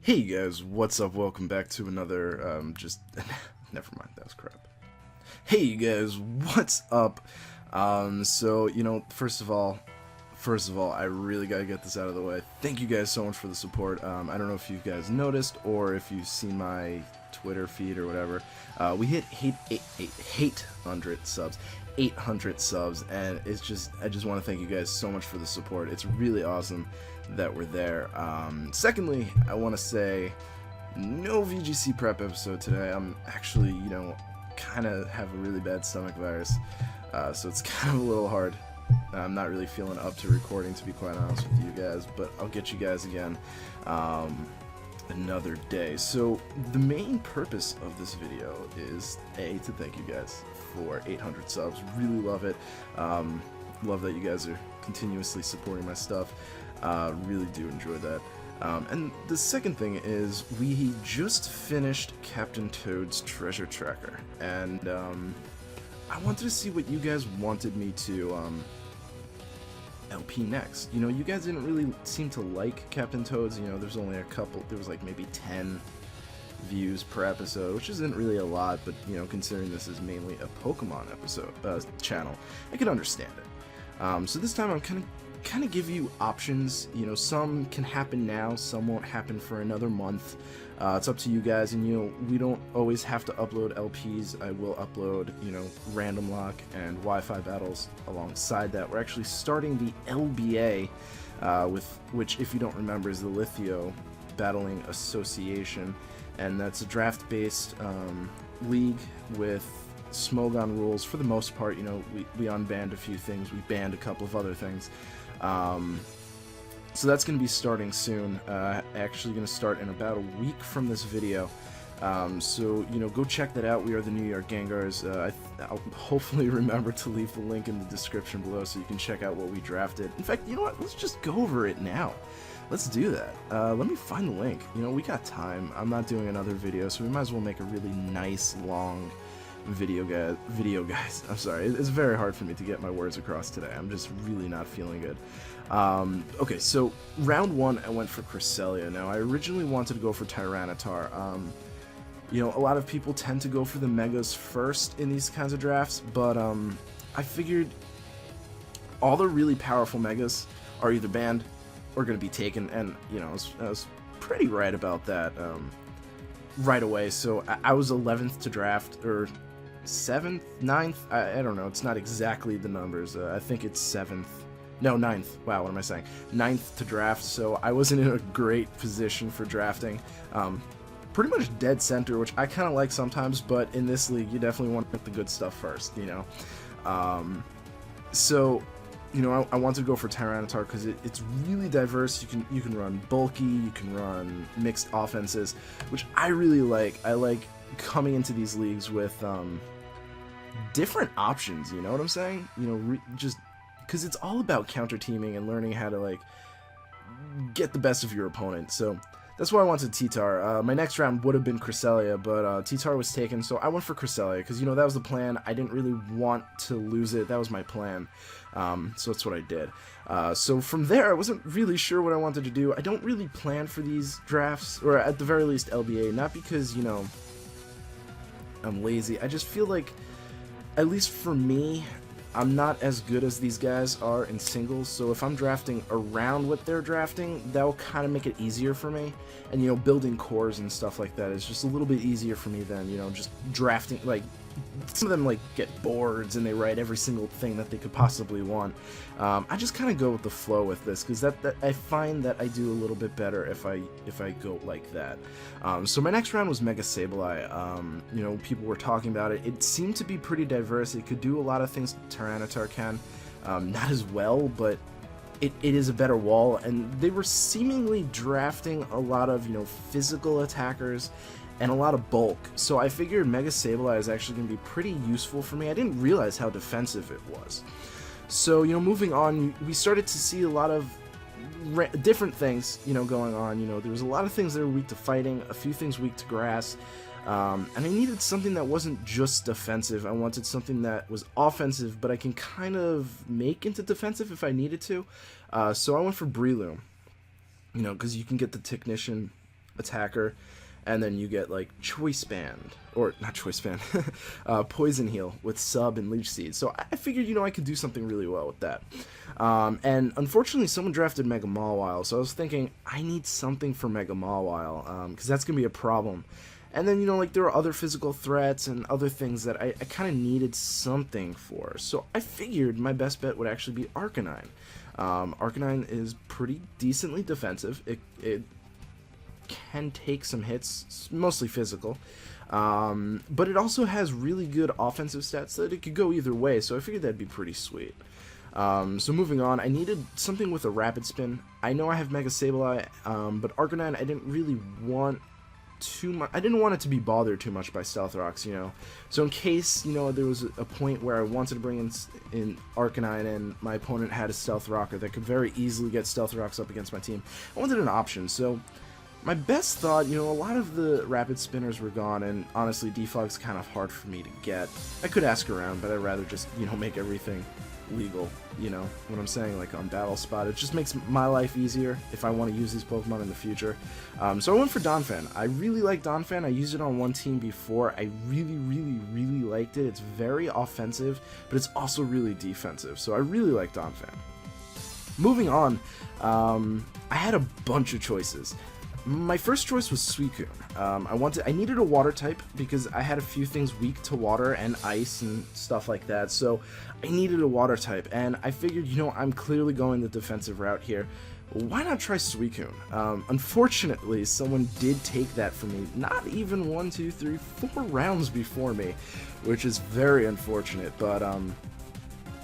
Hey guys, what's up? Welcome back to another, never mind, that was crap. Hey you guys, what's up? First of all, I really gotta get this out of the way. Thank you guys so much for the support. I don't know if you guys noticed or if you've seen my Twitter feed or whatever. We hit 800 subs. 800 subs, and I just want to thank you guys so much for the support. It's really awesome that we're there. Secondly, I want to say no VGC prep episode today. I'm actually, kind of have a really bad stomach virus, so it's kind of a little hard. I'm not really feeling up to recording, to be quite honest with you guys, but I'll get you guys again another day. So the main purpose of this video is to thank you guys for 800 subs. Really love it. Love that you guys are continuously supporting my stuff. Really do enjoy that. And the second thing is we just finished Captain Toad's Treasure Tracker, and I wanted to see what you guys wanted me to LP next. You guys didn't really seem to like Captain Toad's. There's only a couple, there was like maybe 10 views per episode, which isn't really a lot, but considering this is mainly a Pokemon episode channel, I can understand it. So this time I'm kind of give you options. Some can happen now, some won't happen for another month. It's up to you guys, and we don't always have to upload LPs. I will upload random lock and Wi-Fi battles alongside that. We're actually starting the LBA, which, if you don't remember, is the Lithio Battling Association, and that's a draft-based league with Smogon rules for the most part. We unbanned a few things, we banned a couple of other things. So that's going to be starting soon. Actually going to start in about a week from this video. So go check that out. We are the New York Gengars. I'll hopefully remember to leave the link in the description below so you can check out what we drafted. In fact, you know what? Let's just go over it now. Let's do that. Let me find the link. We got time. I'm not doing another video, so we might as well make a really nice, long video, guys. I'm sorry. It's very hard for me to get my words across today. I'm just really not feeling good. Okay, so round one, I went for Cresselia. Now, I originally wanted to go for Tyranitar. A lot of people tend to go for the Megas first in these kinds of drafts, but I figured all the really powerful Megas are either banned or going to be taken, and I was pretty right about that right away. So I was 11th to draft, or 7th, 9th, I don't know, it's not exactly the numbers. I think it's 7th, no, 9th, wow, what am I saying, 9th to draft, so I wasn't in a great position for drafting. Pretty much dead center, which I kind of like sometimes, but in this league, you definitely want to pick the good stuff first, So, I wanted to go for Tyranitar because it's really diverse. You can run bulky, you can run mixed offenses, which I really like. I like coming into these leagues with different options, you know what I'm saying? Just because it's all about counter teaming and learning how to get the best of your opponent. So that's why I wanted T-Tar. My next round would have been Cresselia, but T-Tar was taken, so I went for Cresselia because that was the plan. I didn't really want to lose it. That was my plan. So that's what I did. So from there, I wasn't really sure what I wanted to do. I don't really plan for these drafts, or at the very least LBA, not because, I'm lazy. I just feel like, at least for me, I'm not as good as these guys are in singles, so if I'm drafting around what they're drafting, that'll kind of make it easier for me. And, building cores and stuff like that is just a little bit easier for me than, just drafting, some of them, get boards and they write every single thing that they could possibly want. I just kind of go with the flow with this, because that I find that I do a little bit better if I go like that. So my next round was Mega Sableye. People were talking about it. It seemed to be pretty diverse. It could do a lot of things Tyranitar can. Not as well, but it is a better wall, and they were seemingly drafting a lot of, physical attackers and a lot of bulk, so I figured Mega Sableye is actually going to be pretty useful for me. I didn't realize how defensive it was. So, moving on, we started to see a lot of different things, going on. There was a lot of things that were weak to fighting, a few things weak to grass, and I needed something that wasn't just defensive. I wanted something that was offensive, but I can kind of make into defensive if I needed to. So I went for Breloom, because you can get the Technician attacker, and then you get like Choice Band, or not Choice Band, Poison Heal with Sub and Leech Seed. So I figured, you know, I could do something really well with that. And unfortunately, someone drafted Mega Mawile, so I was thinking, I need something for Mega Mawile, because that's going to be a problem. And then, you know, like, there are other physical threats and other things that I kind of needed something for. So I figured my best bet would actually be Arcanine. Arcanine is pretty decently defensive. It can take some hits, mostly physical, but it also has really good offensive stats that it could go either way, so I figured that'd be pretty sweet. So moving on, I needed something with a rapid spin. I know I have Mega Sableye, but Arcanine I didn't really want too much. I didn't want it to be bothered too much by Stealth Rocks, you know. So in case, you know, there was a point where I wanted to bring in Arcanine and my opponent had a Stealth Rocker that could very easily get Stealth Rocks up against my team, I wanted an option. So my best thought, you know, a lot of the rapid spinners were gone, and honestly, Defog's kind of hard for me to get. I could ask around, but I'd rather just, you know, make everything legal, you know what I'm saying, like on Battle Spot. It just makes my life easier if I want to use these Pokemon in the future. So I went for Donphan. I really like Donphan. I used it on one team before. I really liked it. It's very offensive, but it's also really defensive, so I really like Donphan. Moving on, I had a bunch of choices. My first choice was Suicune. I needed a water type because I had a few things weak to water and ice and stuff like that, so I needed a water type, and I figured, you know, I'm clearly going the defensive route here. Why not try Suicune? Unfortunately, someone did take that from me, not even 1, 2, 3, 4 rounds before me, which is very unfortunate, but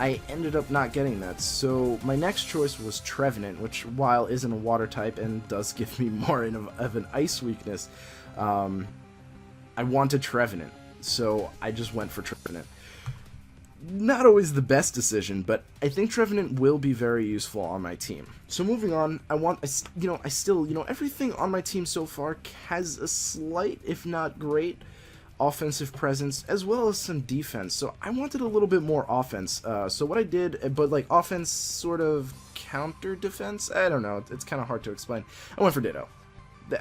I ended up not getting that. So my next choice was Trevenant, which, while isn't a water type and does give me more of an ice weakness, I wanted Trevenant, so I just went for Trevenant. Not always the best decision, but I think Trevenant will be very useful on my team. So moving on, I still, everything on my team so far has a slight, if not great, offensive presence as well as some defense, so I wanted a little bit more offense. So what I did, but like offense sort of counter defense, I don't know, it's kind of hard to explain. I went for Ditto.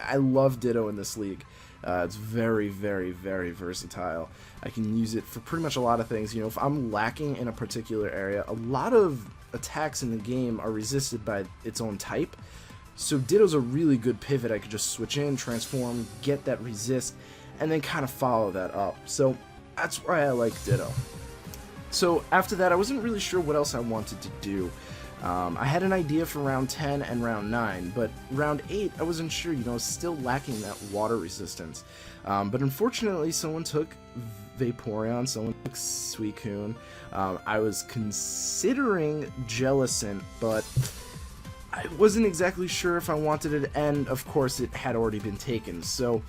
I love Ditto in this league. It's very versatile. I can use it for pretty much a lot of things. You know, if I'm lacking in a particular area, a lot of attacks in the game are resisted by its own type, so Ditto's a really good pivot. I could just switch in, transform, get that resist, and then kind of follow that up. So that's why I like Ditto. So after that, I wasn't really sure what else I wanted to do. I had an idea for round 10 and round 9, but round 8, I wasn't sure, still lacking that water resistance. But unfortunately, someone took Vaporeon, someone took Suicune. I was considering Jellicent, but I wasn't exactly sure if I wanted it, and of course it had already been taken, so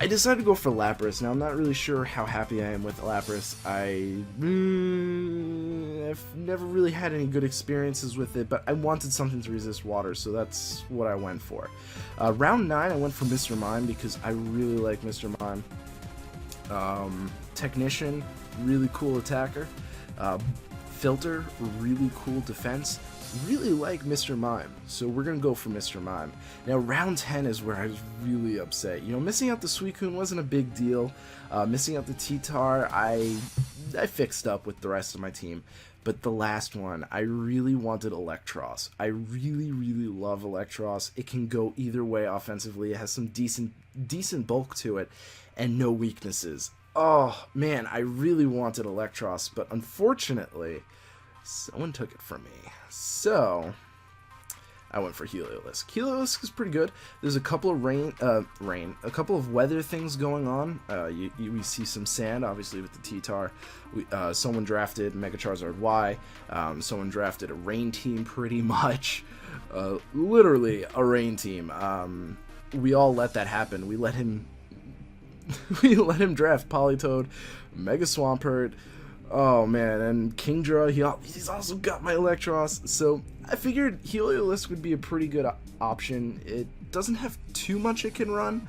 I decided to go for Lapras. Now, I'm not really sure how happy I am with Lapras. I've never really had any good experiences with it, but I wanted something to resist water, so that's what I went for. Round 9, I went for Mr. Mime because I really like Mr. Mime. Technician, really cool attacker. Filter, really cool defense. Really like Mr. Mime, so we're gonna go for Mr. Mime. Now, round 10 is where I was really upset. Missing out the Suicune wasn't a big deal. Missing out the T-Tar, I fixed up with the rest of my team. But the last one, I really wanted Electros. I really love Electros. It can go either way offensively. It has some decent bulk to it, and no weaknesses. Oh man, I really wanted Electros, but unfortunately, someone took it from me. So I went for Heliolisk. Heliolisk is pretty good. There's a couple of a couple of weather things going on. We see some sand, obviously, with the T-Tar. Someone drafted Mega Charizard Y. Someone drafted a rain team, pretty much. Literally a rain team. We all let that happen. We let him draft Politoed, Mega Swampert. Oh man, and Kingdra, he's also got my Electros, so I figured Heliolisk would be a pretty good option. It doesn't have too much it can run,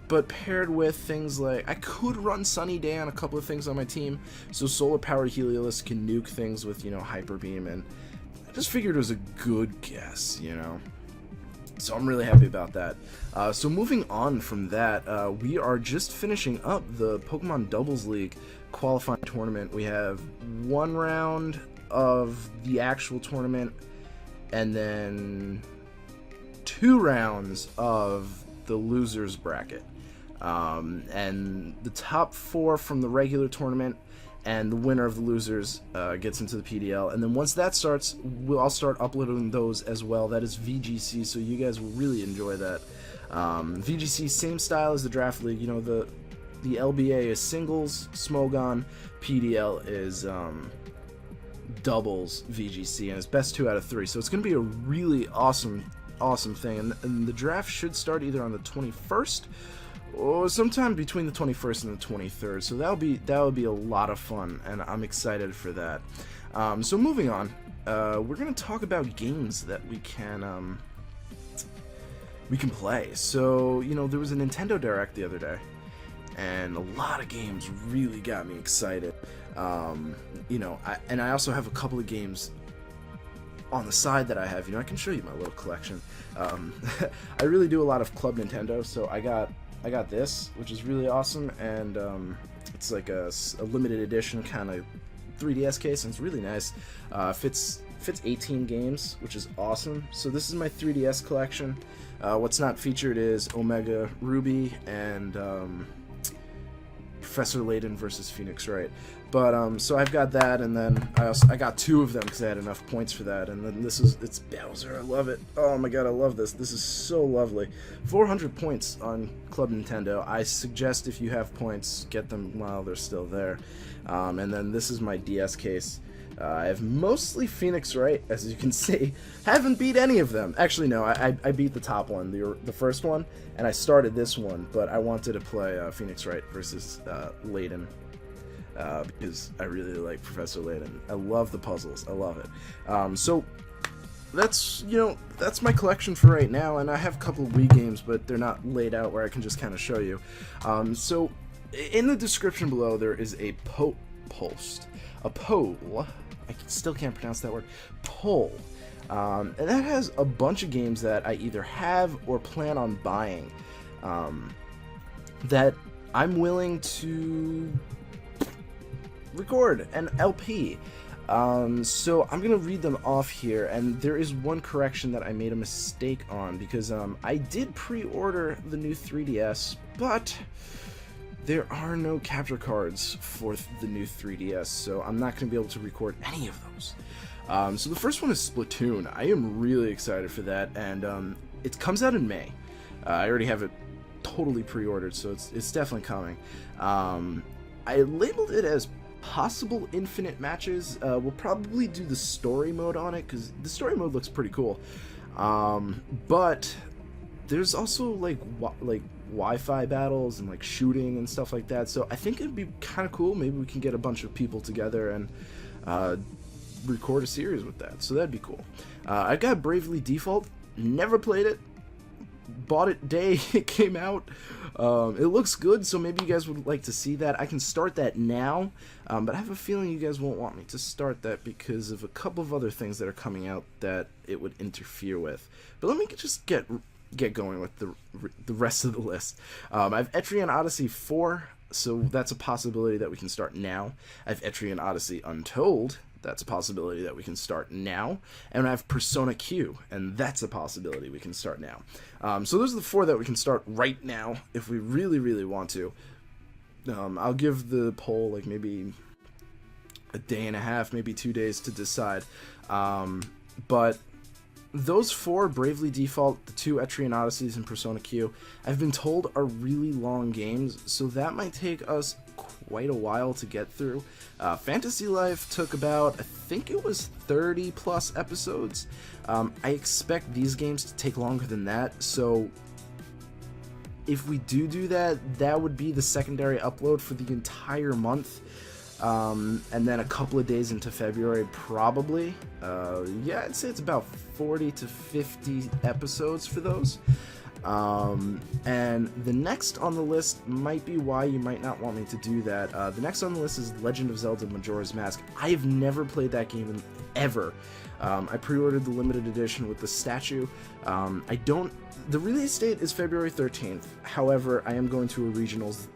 but paired with things like, I could run Sunny Day on a couple of things on my team, so solar-powered Heliolisk can nuke things with, Hyper Beam, and I just figured it was a good guess, So I'm really happy about that. So moving on from that, we are just finishing up the Pokemon Doubles League qualifying tournament. We have one round of the actual tournament, and then 2 rounds of the losers bracket. And the top 4 from the regular tournament and the winner of the losers gets into the PDL. And then once that starts, I'll start uploading those as well. That is VGC, so you guys will really enjoy that. VGC, same style as the Draft League. You know, the LBA is singles, Smogon. PDL is doubles VGC, and it's best 2 out of 3. So it's going to be a really awesome thing. And the draft should start either on the 21st or sometime between the 21st and the 23rd. So that would be a lot of fun, and I'm excited for that. So moving on, we're going to talk about games that we can play. So, you know, there was a Nintendo Direct the other day, and a lot of games really got me excited. You know, I also have a couple of games on the side that I have. You know, I can show you my little collection. I really do a lot of Club Nintendo, so I got this, which is really awesome, and it's like a limited edition kind of 3DS case, and it's really nice. Fits 18 games, which is awesome. So this is my 3DS collection. What's not featured is Omega Ruby and Professor Layton versus Phoenix Wright. But so I've got that, and then I got 2 of them because I had enough points for that. And then it's Bowser. I love it. Oh my god, I love this. This is so lovely. 400 points on Club Nintendo. I suggest if you have points, get them while they're still there. And then this is my DS case. I have mostly Phoenix Wright, as you can see. Haven't beat any of them. Actually, no, I beat the top one, the first one, and I started this one, but I wanted to play Phoenix Wright versus Layton, because I really like Professor Layton. I love the puzzles. I love it. So that's my collection for right now, and I have a couple of Wii games, but they're not laid out where I can just kind of show you. So in the description below, there is a post. A poll. I still can't pronounce that word. Poll. And that has a bunch of games that I either have or plan on buying, that I'm willing to record an LP. So I'm gonna read them off here, and there is one correction that I made a mistake on, because I did pre-order the new 3DS, but there are no capture cards for the new 3DS, so I'm not going to be able to record any of those. So the first one is Splatoon. I am really excited for that, and it comes out in May. I already have it totally pre-ordered, so it's definitely coming. I labeled it as possible infinite matches. We'll probably do the story mode on it, because the story mode looks pretty cool. But there's also like Wi-Fi battles and like shooting and stuff like that, so I think it'd be kind of cool. Maybe we can get a bunch of people together and record a series with that, so that'd be cool. I got Bravely Default, never played it, bought it day it came out. It looks good, so maybe you guys would like to see that. I can start that now, but I have a feeling you guys won't want me to start that because of a couple of other things that are coming out that it would interfere with. But let me just get going with the rest of the list. I have Etrian Odyssey 4, so that's a possibility that we can start now. I have Etrian Odyssey Untold, that's a possibility that we can start now. And I have Persona Q, and that's a possibility we can start now. So those are the 4 that we can start right now if we really, really want to. I'll give the poll like maybe a day and a half, maybe 2 days to decide. But those 4, Bravely Default, the 2 Etrian Odysseys, and Persona Q, I've been told are really long games, so that might take us quite a while to get through. Fantasy Life took about, I think it was 30 plus episodes. I expect these games to take longer than that, so if we do that, that would be the secondary upload for the entire month. And then a couple of days into February, probably. Yeah, I'd say it's about 40 to 50 episodes for those. And the next on the list might be why you might not want me to do that. The next on the list is Legend of Zelda Majora's Mask. I have never played that game ever. I pre-ordered the limited edition with the statue. The release date is February 13th. However, I am going to a regionals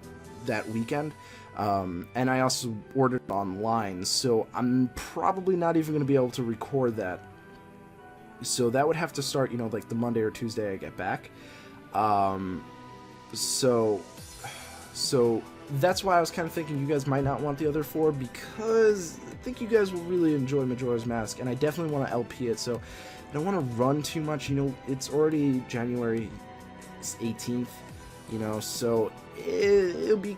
that weekend. And I also ordered it online, so I'm probably not even going to be able to record that. So that would have to start, you know, like the Monday or Tuesday I get back. So that's why I was kind of thinking you guys might not want the other 4, because I think you guys will really enjoy Majora's Mask, and I definitely want to LP it, so I don't want to run too much. You know, it's already January 18th, you know, so it'll be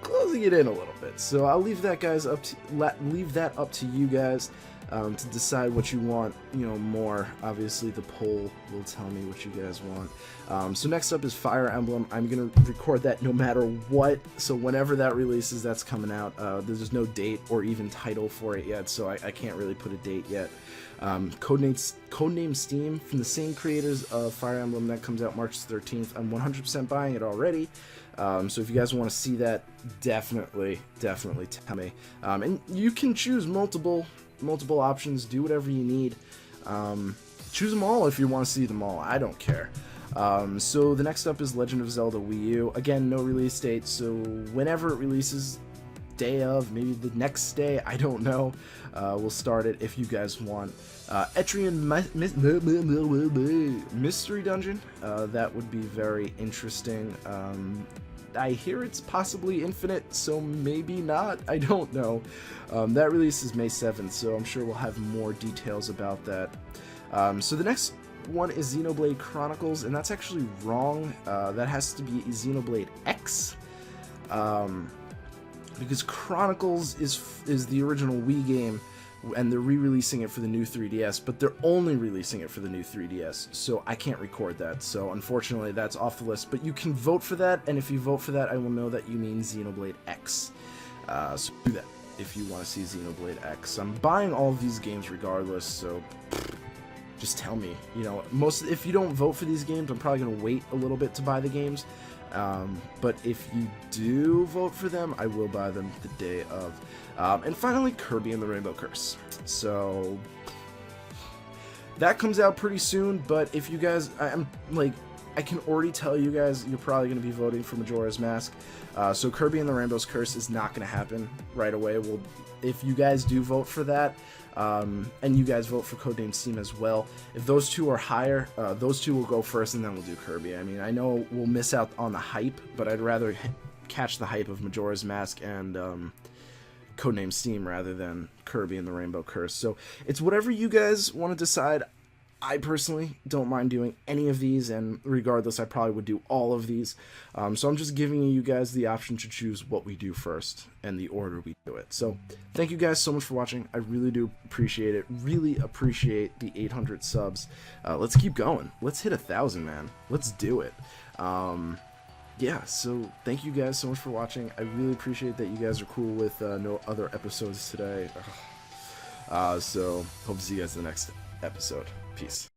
closing it in a little bit. So I'll leave that up to you guys to decide what you want, you know, more. Obviously the poll will tell me what you guys want. So next up is Fire Emblem. I'm gonna record that no matter what, so whenever that releases, that's coming out. There's no date or even title for it yet, so I can't really put a date yet. Codename Steam, from the same creators of Fire Emblem, that comes out March 13th. I'm 100% buying it already. So if you guys want to see that, definitely tell me. And you can choose multiple options, do whatever you need. Choose them all if you want to see them all. I don't care. So the next up is Legend of Zelda Wii U. Again, no release date, so whenever it releases, day of, maybe the next day, I don't know. We'll start it if you guys want. Etrian Mystery Dungeon. That would be very interesting. I hear it's possibly infinite, so maybe not. I don't know. That release is May 7th, so I'm sure we'll have more details about that. So the next one is Xenoblade Chronicles, and that's actually wrong. That has to be Xenoblade X. Because Chronicles is the original Wii game, and they're re-releasing it for the new 3DS, but they're only releasing it for the new 3DS, so I can't record that, so unfortunately that's off the list. But you can vote for that, and if you vote for that, I will know that you mean Xenoblade X. So do that if you want to see Xenoblade X. I'm buying all of these games regardless, so just tell me. You know, if you don't vote for these games, I'm probably going to wait a little bit to buy the games. But if you do vote for them, I will buy them the day of. And finally, Kirby and the Rainbow Curse. So that comes out pretty soon, but if you guys, I can already tell you guys, you're probably going to be voting for Majora's Mask. So Kirby and the Rainbow's Curse is not going to happen right away. If you guys do vote for that, and you guys vote for Codename Steam as well, if those two are higher, those two will go first, and then we'll do Kirby. I mean, I know we'll miss out on the hype, but I'd rather catch the hype of Majora's Mask and Codename Steam rather than Kirby and the Rainbow Curse. So it's whatever you guys want to decide. I personally don't mind doing any of these, and regardless, I probably would do all of these. So I'm just giving you guys the option to choose what we do first and the order we do it. So thank you guys so much for watching. I really do appreciate it. Really appreciate the 800 subs. Let's keep going. Let's hit 1,000, man. Let's do it. Yeah, so thank you guys so much for watching. I really appreciate that you guys are cool with no other episodes today. So hope to see you guys in the next episode. Peace.